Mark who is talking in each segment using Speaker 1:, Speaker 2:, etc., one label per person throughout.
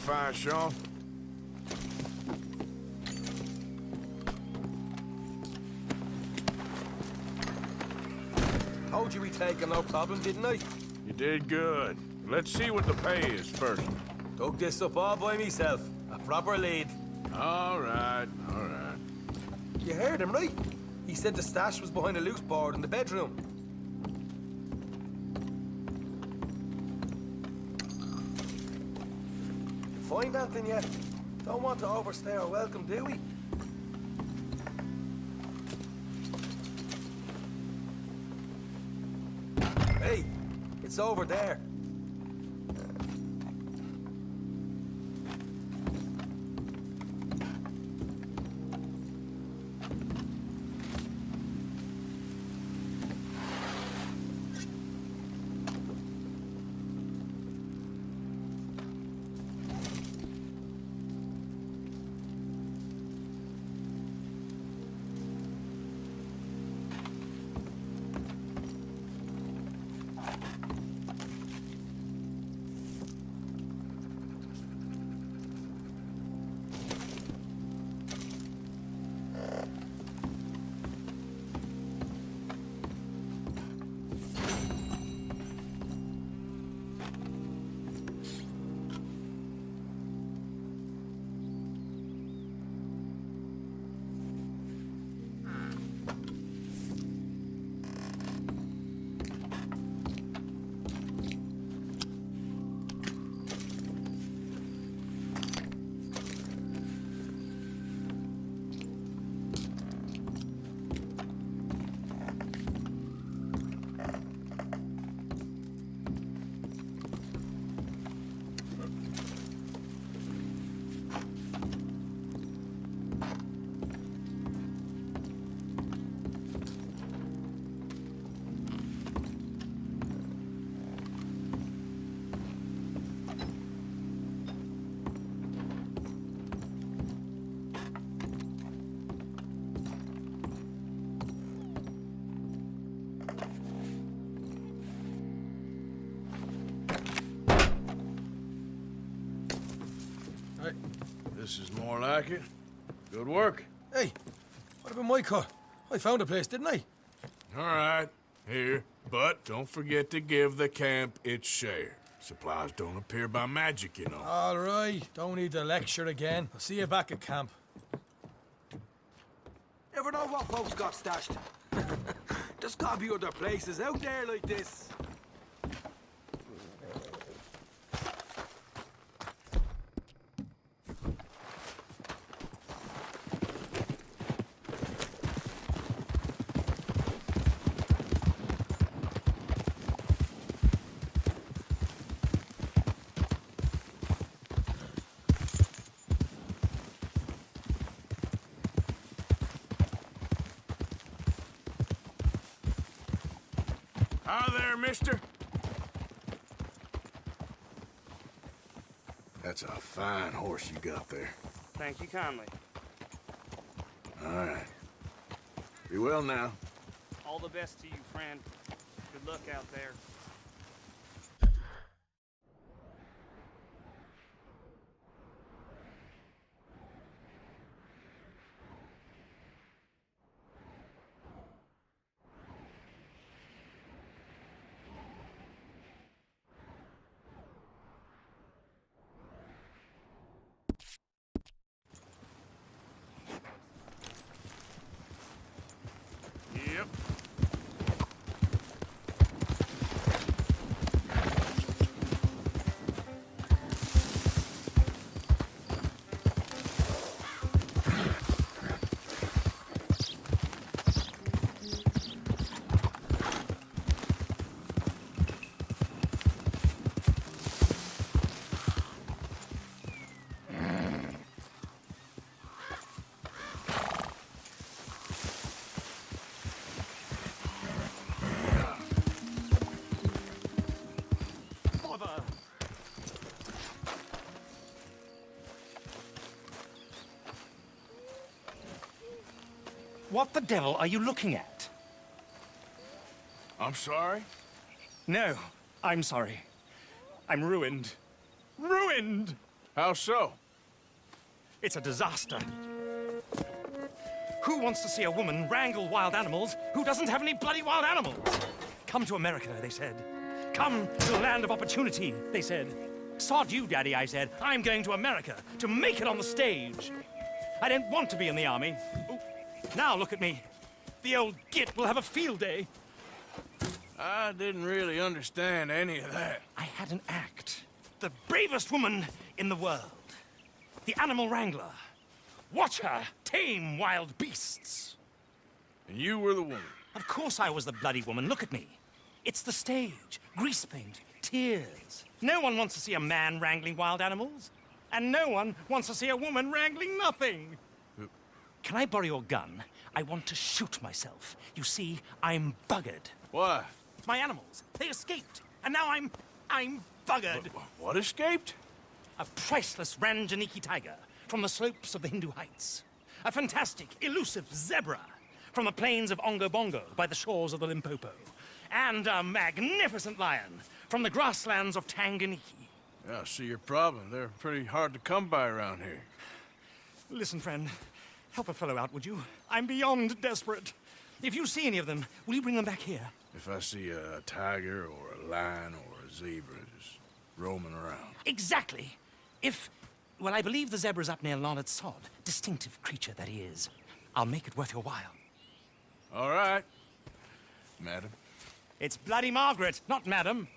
Speaker 1: fine, Sean.
Speaker 2: Told you we'd take him, no problem, didn't I?
Speaker 1: You did good. Let's see what the pay is first.
Speaker 2: Dug this up all by myself. A proper lead.
Speaker 1: All right, all right.
Speaker 2: You heard him, right? He said the stash was behind a loose board in the bedroom. Find anything yet? Don't want to overstay our welcome, do we? Hey, it's over there.
Speaker 1: This is more like it. Good work.
Speaker 2: Hey, what about my cut? I found a place, didn't I?
Speaker 1: All right, here. But don't forget to give the camp its share. Supplies don't appear by magic, you know.
Speaker 2: All right, don't need the lecture again. I'll see you back at camp. Never know what folks got stashed. There's gotta be other places out there like this.
Speaker 1: Hi there, mister. That's a fine horse you got there.
Speaker 3: Thank you kindly.
Speaker 1: All right. Be well now.
Speaker 3: All the best to you, friend. Good luck out there.
Speaker 1: Yep.
Speaker 4: What the devil are you looking at?
Speaker 1: I'm sorry?
Speaker 4: No, I'm sorry. I'm ruined. Ruined!
Speaker 1: How so?
Speaker 4: It's a disaster. Who wants to see a woman wrangle wild animals who doesn't have any bloody wild animals? Come to America, they said. Come to the land of opportunity, they said. Sod you, Daddy, I said. I'm going to America to make it on the stage. I don't want to be in the army. Ooh. Now look at me. The old git will have a field day.
Speaker 1: I didn't really understand any of that.
Speaker 4: I had an act. The bravest woman in the world. The animal wrangler. Watch her tame wild beasts.
Speaker 1: And you were the woman.
Speaker 4: Of course I was the bloody woman. Look at me. It's the stage. Grease paint. Tears. No one wants to see a man wrangling wild animals. And no one wants to see a woman wrangling nothing. Can I borrow your gun? I want to shoot myself. You see, I'm buggered.
Speaker 1: Why?
Speaker 4: My animals, they escaped. And now I'm buggered.
Speaker 1: What escaped?
Speaker 4: A priceless Ranjaniki tiger from the slopes of the Hindu Heights. A fantastic, elusive zebra from the plains of Ongo Bongo by the shores of the Limpopo. And a magnificent lion from the grasslands of Tanganyika.
Speaker 1: Yeah, I see your problem. They're pretty hard to come by around here.
Speaker 4: Listen, friend, help a fellow out, would you? I'm beyond desperate. If you see any of them, will you bring them back here?
Speaker 1: If I see a tiger or a lion or a zebra just roaming around.
Speaker 4: Exactly. Well, I believe the zebra's up near Larned Sod. Distinctive creature that he is. I'll make it worth your while.
Speaker 1: All right, madam.
Speaker 4: It's bloody Margaret, not madam.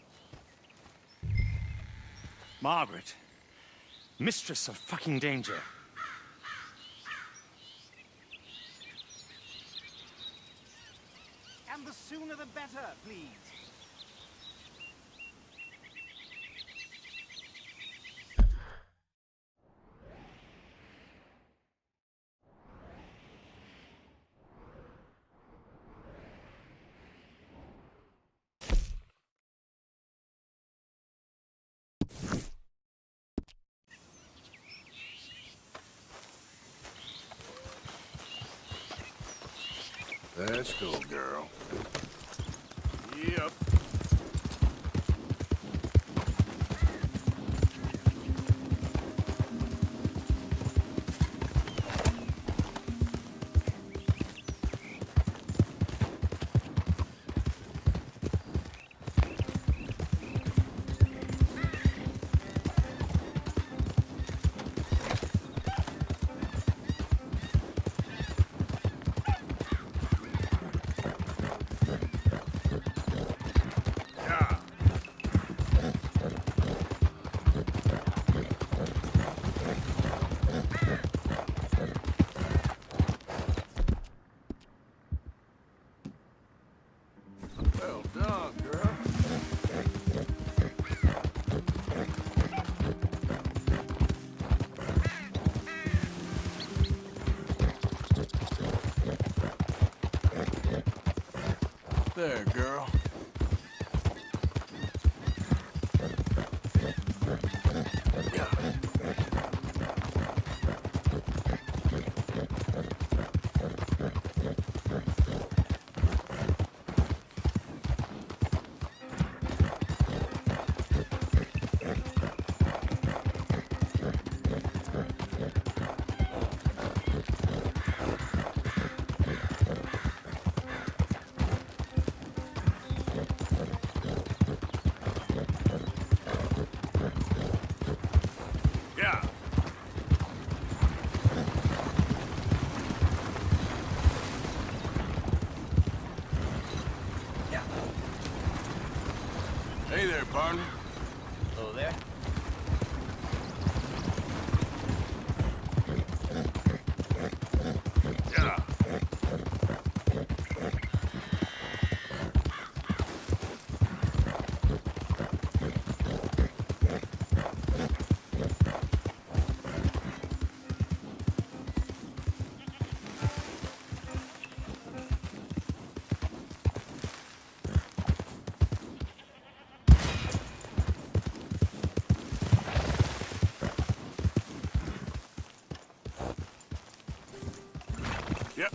Speaker 4: Margaret. Mistress of fucking danger. And the sooner the better, please.
Speaker 1: Let's go, girl. Yep. Well done, girl. There, girl. Yeah.
Speaker 2: Yeah.
Speaker 1: Hey there, partner.
Speaker 2: Hello there.
Speaker 1: Yeah. Yep.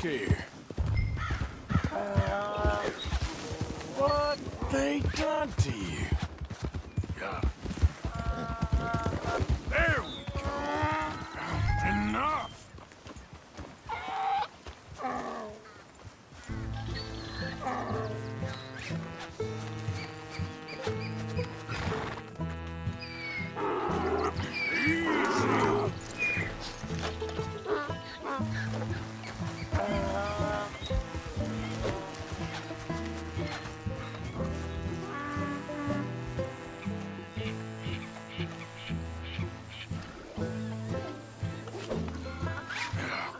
Speaker 1: here. What they done to you? Yeah. There we go. Enough.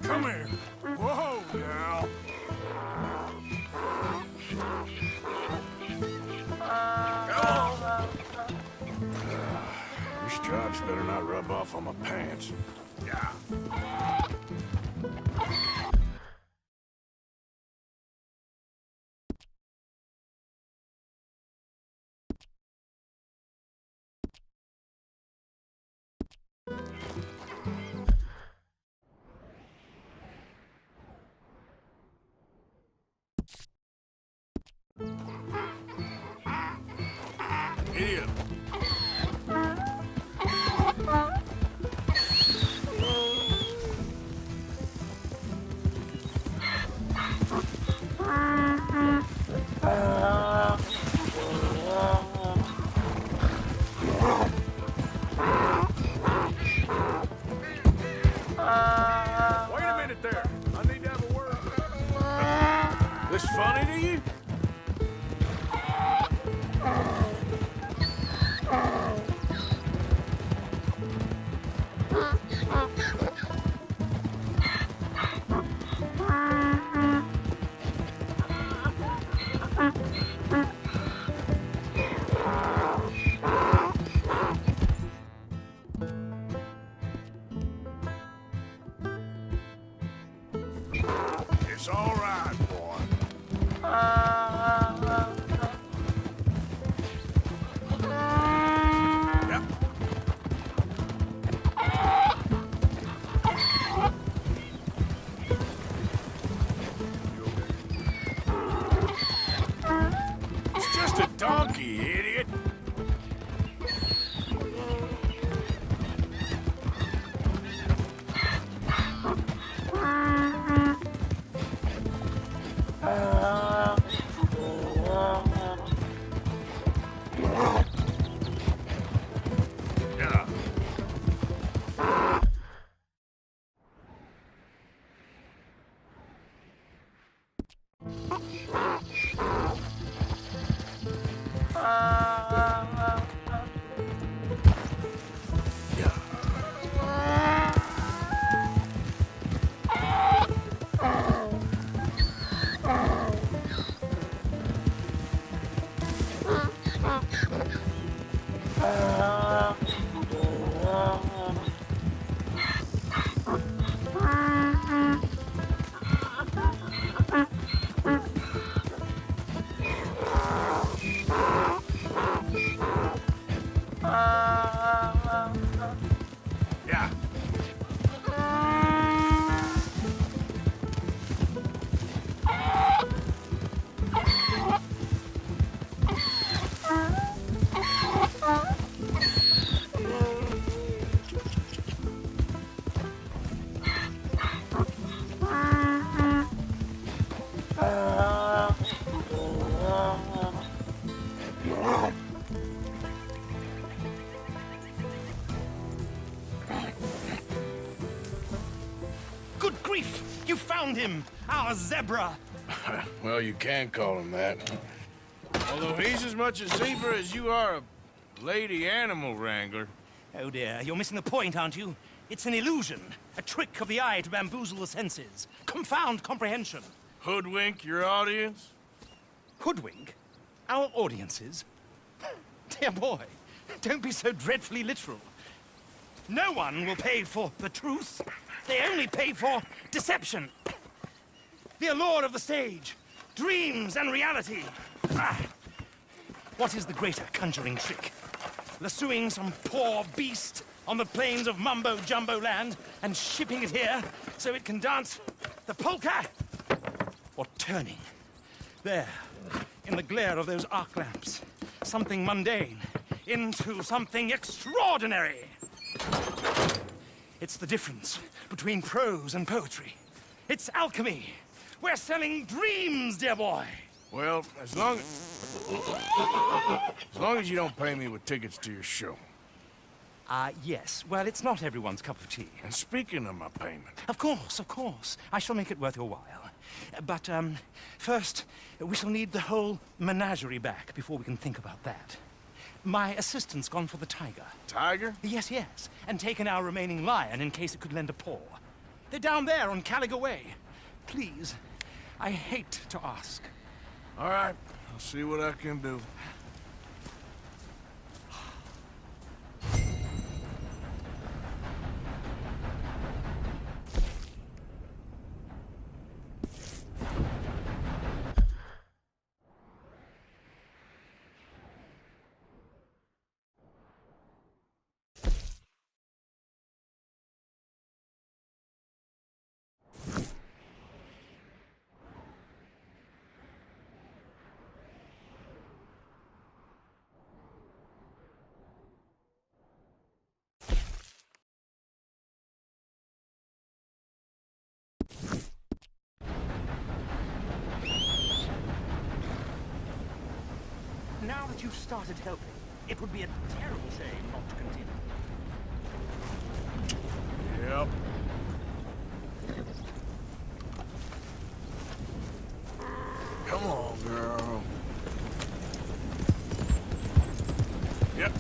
Speaker 1: Come here. Whoa, gal. Your stripes better not rub off on my pants. Yeah. Idiot. Wait a minute there. I need to have a word. This funny to you? It's all right, boy. Yep. It's just a donkey, idiot. Yeah. Yeah.
Speaker 4: Good grief! You found him! Our zebra!
Speaker 1: Well, you can call him that. Although he's as much a zebra as you are a lady animal wrangler.
Speaker 4: Oh dear, you're missing the point, aren't you? It's an illusion. A trick of the eye to bamboozle the senses. Confound comprehension.
Speaker 1: Hoodwink your audience?
Speaker 4: Hoodwink? Our audiences? Dear boy, don't be so dreadfully literal. No one will pay for the truth. They only pay for deception. The allure of the stage, dreams and reality. Ah. What is the greater conjuring trick? Lassoing some poor beast on the plains of mumbo-jumbo land and shipping it here so it can dance the polka or turning. There, in the glare of those arc lamps, something mundane into something extraordinary. It's the difference between prose and poetry. It's alchemy. We're selling dreams, dear boy.
Speaker 1: Well, as long as you don't pay me with tickets to your show.
Speaker 4: Yes. Well, it's not everyone's cup of tea.
Speaker 1: And speaking of my payment,
Speaker 4: Of course. I shall make it worth your while. But, first, we shall need the whole menagerie back before we can think about that. My assistant's gone for the tiger.
Speaker 1: Tiger?
Speaker 4: Yes, and taken our remaining lion in case it could lend a paw. They're down there on Caliga Way. Please, I hate to ask.
Speaker 1: All right, I'll see what I can do.
Speaker 4: Now that you've started helping, it would be a terrible shame not to continue.
Speaker 1: Yep. Come on, girl. Yep.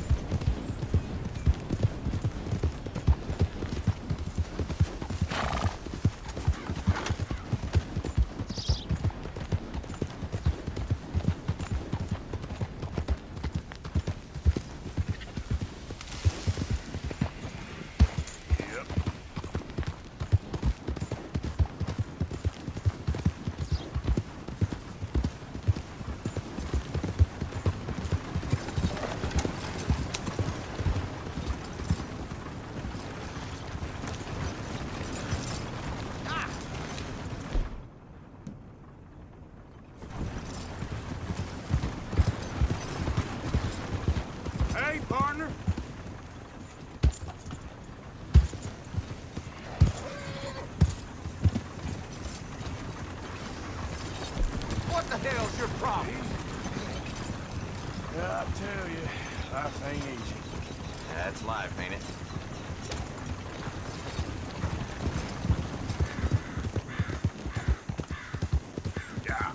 Speaker 1: Hey, partner.
Speaker 2: What the hell's your problem?
Speaker 1: I tell you, life ain't easy.
Speaker 2: That's life, ain't it?
Speaker 1: Yeah.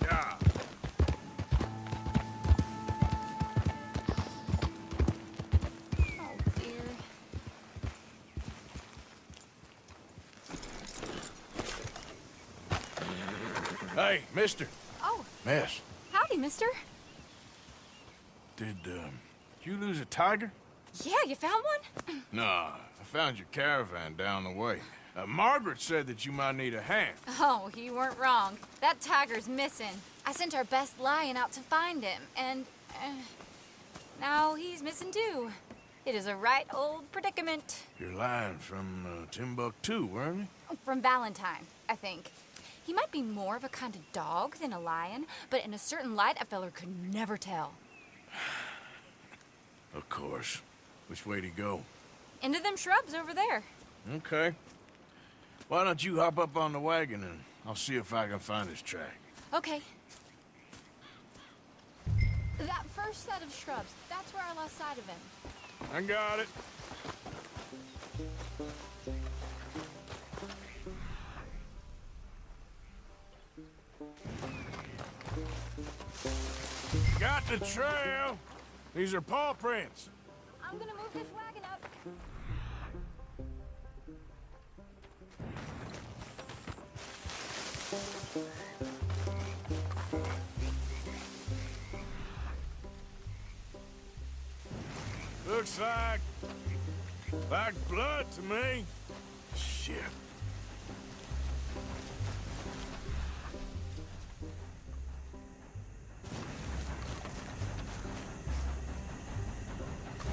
Speaker 1: Yeah.
Speaker 5: Oh, dear.
Speaker 1: Hey, mister.
Speaker 5: Oh,
Speaker 1: Miss,
Speaker 5: howdy, mister.
Speaker 1: did you lose a tiger?
Speaker 5: Yeah, you found one?
Speaker 1: Nah, I found your caravan down the way. Margaret said that you might need a hand.
Speaker 5: Oh, you weren't wrong. That tiger's missing. I sent our best lion out to find him, and now he's missing too. It is a right old predicament.
Speaker 1: You're lying from Timbuktu, weren't you?
Speaker 5: From Valentine, I think. He might be more of a kind of dog than a lion, but in a certain light, a feller could never tell.
Speaker 1: Of course. Which way to go?
Speaker 5: Into them shrubs over there.
Speaker 1: Okay. Why don't you hop up on the wagon and I'll see if I can find his track.
Speaker 5: Okay. That first set of shrubs, that's where I lost sight of him.
Speaker 1: I got it. Got the trail. These are paw prints.
Speaker 5: I'm gonna move this wagon up.
Speaker 1: looks like blood to me. Shit.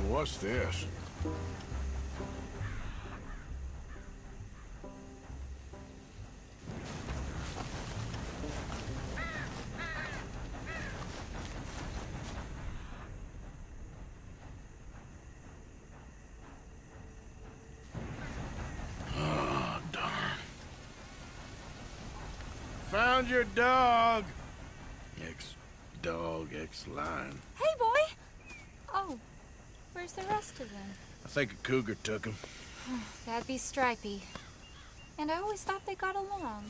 Speaker 1: What's this? Oh, darn. Found your dog. Ex-dog, ex-lion.
Speaker 5: Hey, boy! Oh, where's the rest of them?
Speaker 1: I think a cougar took him.
Speaker 5: That'd be Stripey. And I always thought they got along.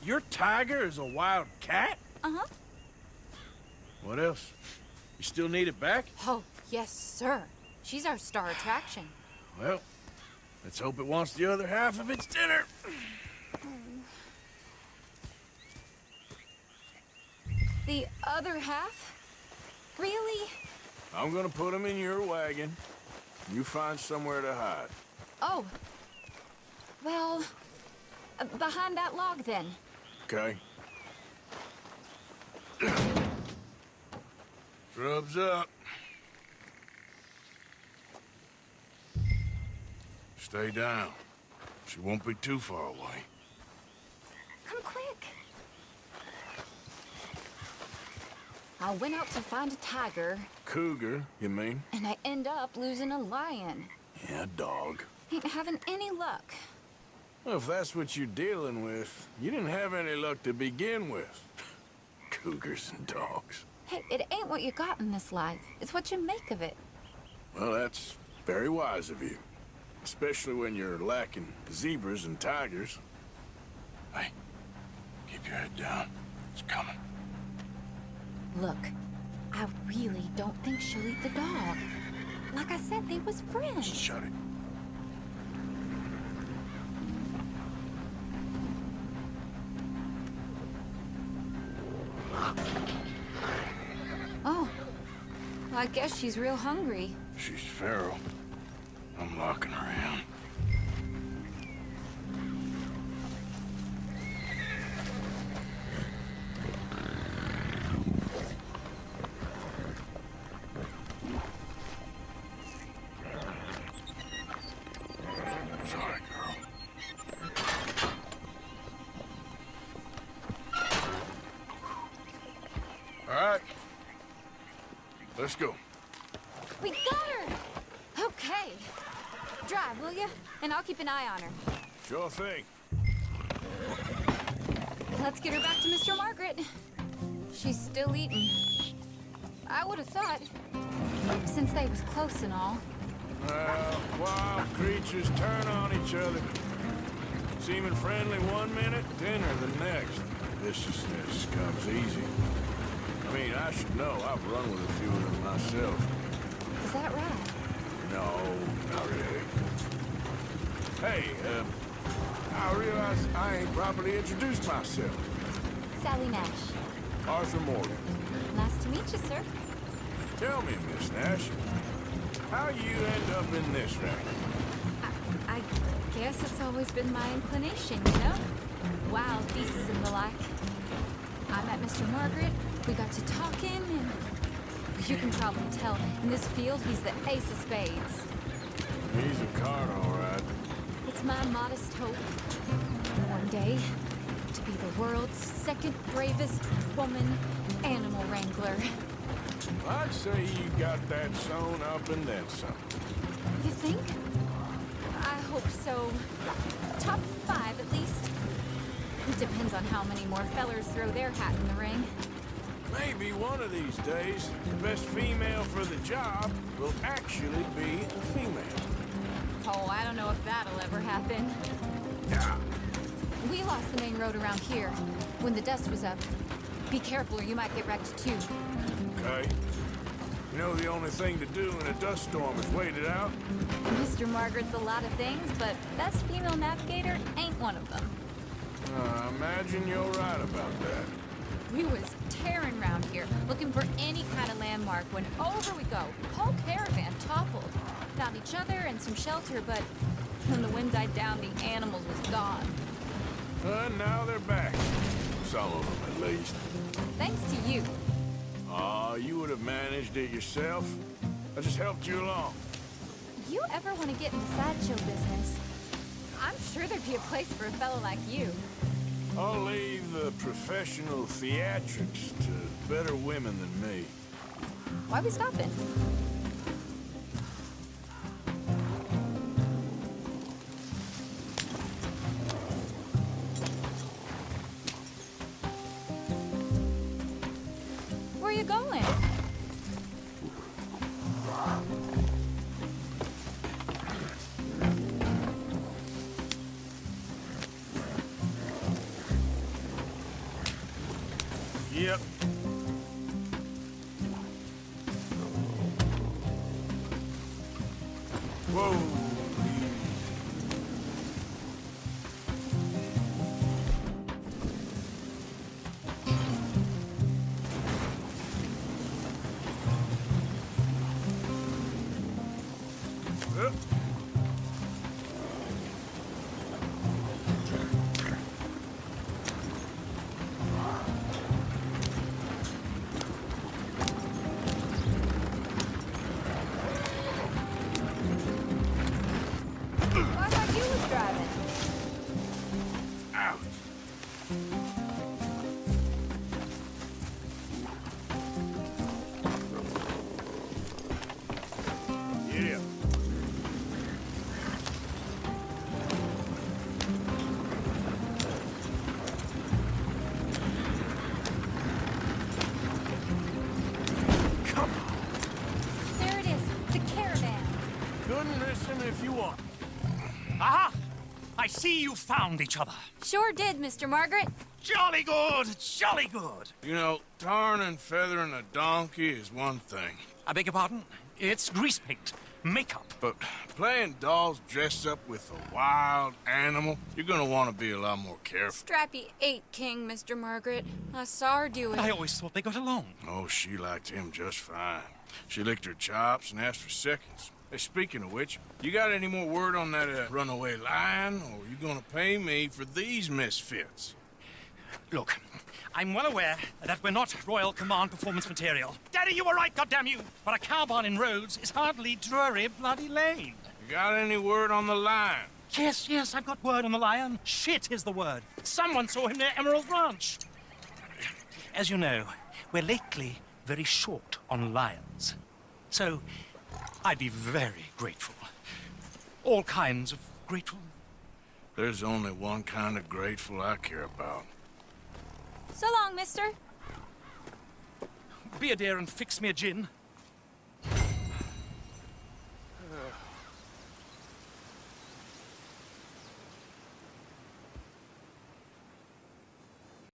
Speaker 1: Your tiger is a wild cat?
Speaker 5: Uh-huh.
Speaker 1: What else? You still need it back?
Speaker 5: Oh, yes, sir. She's our star attraction.
Speaker 1: Well, let's hope it wants the other half of its dinner.
Speaker 5: The other half? Really?
Speaker 1: I'm gonna put him in your wagon. You find somewhere to hide.
Speaker 5: Oh. Well, behind that log, then.
Speaker 1: Okay? Shrubs up. Stay down. She won't be too far away.
Speaker 5: Come quick. I went out to find a tiger,
Speaker 1: Cougar, you mean?
Speaker 5: and I end up losing a lion.
Speaker 1: Yeah, dog.
Speaker 5: Ain't having any luck.
Speaker 1: Well, if that's what you're dealing with, you didn't have any luck to begin with. Cougars and dogs.
Speaker 5: Hey, it ain't what you got in this life. It's what you make of it.
Speaker 1: Well, that's very wise of you. Especially when you're lacking zebras and tigers. Hey, keep your head down. It's coming.
Speaker 5: Look, I really don't think she'll eat the dog. Like I said, they was friends.
Speaker 1: Shut it.
Speaker 5: Oh, well, I guess she's real hungry.
Speaker 1: She's feral. I'm locking her in. Sorry, girl. All right. Let's go.
Speaker 5: We got her! Okay. Drive, will you? And I'll keep an eye on her.
Speaker 1: Sure thing.
Speaker 5: Let's get her back to Mr. Margaret. She's still eating. I would have thought, since they was close and all.
Speaker 1: Wild creatures turn on each other. Seeming friendly one minute, dinner the next. Viciousness comes easy. I mean, I should know. I've run with a few of them myself.
Speaker 5: Is that right?
Speaker 1: No, not really. Hey, I realize I ain't properly introduced myself.
Speaker 5: Sally Nash.
Speaker 1: Arthur Morgan.
Speaker 5: Nice to meet you, sir.
Speaker 1: Tell me, Miss Nash, how you end up in this racket?
Speaker 5: I guess it's always been my inclination, you know? Wild beasts and the like. I met Mr. Margaret, we got to talking, and you can probably tell, in this field, he's the ace of spades.
Speaker 1: He's a card, all right.
Speaker 5: It's my modest hope, one day, to be the world's second bravest woman animal wrangler.
Speaker 1: I'd say you got that sewn up and then some.
Speaker 5: You think? I hope so. Top 5, at least. It depends on how many more fellers throw their hat in the ring.
Speaker 1: Maybe one of these days, the best female for the job will actually be a female.
Speaker 5: Oh, I don't know if that'll ever happen.
Speaker 1: Yeah.
Speaker 5: We lost the main road around here when the dust was up. Be careful or you might get wrecked too.
Speaker 1: Okay. You know the only thing to do in a dust storm is wait it out?
Speaker 5: Mr. Margaret's a lot of things, but best female navigator ain't one of them.
Speaker 1: I imagine you're right about that.
Speaker 5: We was tearing around here, looking for any kind of landmark when over we go. Whole caravan toppled. Found each other and some shelter, but when the wind died down, the animals was gone.
Speaker 1: And now they're back. Some of them, at least.
Speaker 5: Thanks to you.
Speaker 1: Aw, you would have managed it yourself. I just helped you along.
Speaker 5: You ever want to get in the sideshow business? I'm sure there'd be a place for a fellow like you.
Speaker 1: I'll leave the professional theatrics to better women than me.
Speaker 5: Why we stopping? Where are you going?
Speaker 1: Yep. Whoa. Yep.
Speaker 5: I thought you was driving.
Speaker 1: Ouch. Yeah. Come on.
Speaker 5: There it is, the caravan.
Speaker 1: Couldn't listen if you want.
Speaker 4: Aha! I see you found each other.
Speaker 5: Sure did, Mr. Margaret.
Speaker 4: Jolly good, jolly good.
Speaker 1: You know, tarring and feathering a donkey is one thing.
Speaker 4: I beg your pardon? It's grease paint, makeup.
Speaker 1: But playing dolls dressed up with a wild animal, you're gonna want to be a lot more careful.
Speaker 5: Strappy ate King, Mr. Margaret. I saw her do it.
Speaker 4: I always thought they got along.
Speaker 1: Oh, she liked him just fine. She licked her chops and asked for seconds. Hey, speaking of which, you got any more word on that runaway lion, or you gonna pay me for these misfits?
Speaker 4: Look, I'm well aware that we're not Royal Command performance material. Daddy, you were right, goddamn you! But a cow barn in Rhodes is hardly Drury Bloody Lane.
Speaker 1: You got any word on the lion?
Speaker 4: Yes, I've got word on the lion. Shit is the word. Someone saw him near Emerald Ranch. As you know, we're lately very short on lions. So, I'd be very grateful. All kinds of grateful.
Speaker 1: There's only one kind of grateful I care about.
Speaker 5: So long, mister.
Speaker 4: Be a dear and fix me a gin.